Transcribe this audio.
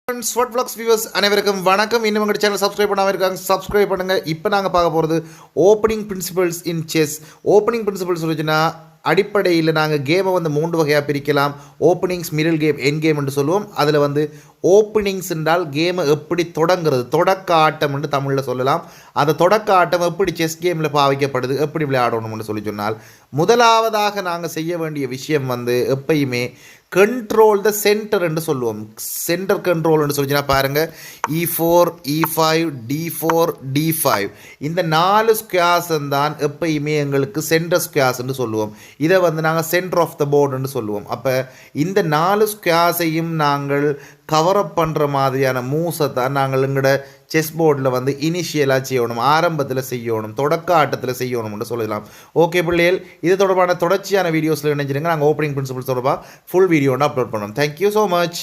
Sweat vlogs viewers அனைவருக்கும் வணக்கம். இன்னும் உங்கள் சேனல் சப்ஸ்கிரைப் பண்ணாமல் இருக்காங்க, சப்ஸ்கிரைப் பண்ணுங்கள். இப்போ நாங்கள் பார்க்க போகிறது opening principles in chess. Opening principles சொல்லிச்சுன்னா அடிப்படையில் நாங்கள் கேமை வந்து 3 வகையாக பிரிக்கலாம். Openings, middle game, end game என்று சொல்லுவோம். அதில் வந்து ஓப்பனிங்ஸ் என்றால் கேமை எப்படி தொடங்குறது, தொடக்க ஆட்டம் என்று தமிழில் சொல்லலாம். அந்த தொடக்க ஆட்டம் எப்படி செஸ் கேமில் பாவிக்கப்படுது, எப்படி விளையாடணும்னு சொன்னால் முதலாவதாக நாங்கள் செய்ய வேண்டிய விஷயம் வந்து எப்பயுமே கண்ட்ரோல் த சென்டர் என்று சொல்லுவோம். சென்டர் கண்ட்ரோல் என்று சொல்லிச்சுன்னா பாருங்கள், E4, E5, D4, D5 இந்த 4 ஸ்கொயர்ஸ் தான் எப்பயுமே எங்களுக்கு சென்டர் ஸ்கொயர்ஸ் என்று சொல்லுவோம். இதை வந்து நாங்கள் சென்டர் ஆஃப் த போர்டுன்னு சொல்லுவோம். அப்போ இந்த 4 ஸ்கொயர்ஸையும் நாங்கள் கவரப் பண்ணுற மாதிரியான மூவ்ஸை தான் நாங்கள் எங்களோட செஸ் போர்டில் வந்து இனிஷியலாக செய்யணும், ஆரம்பத்தில் செய்யணும், தொடக்க ஆட்டத்தில் செய்யணும்னு சொல்லலாம். ஓகே பிள்ளைகள், இது தொடர்பான தொடர்ச்சியான வீடியோஸில் இணைஞ்சிருங்க. நாங்கள் ஓப்பனிங் பிரின்சிபல்ஸ் தொடர்பாக ஃபுல் வீடியோன்னு அப்லோட் பண்ணோம். Thank you so much.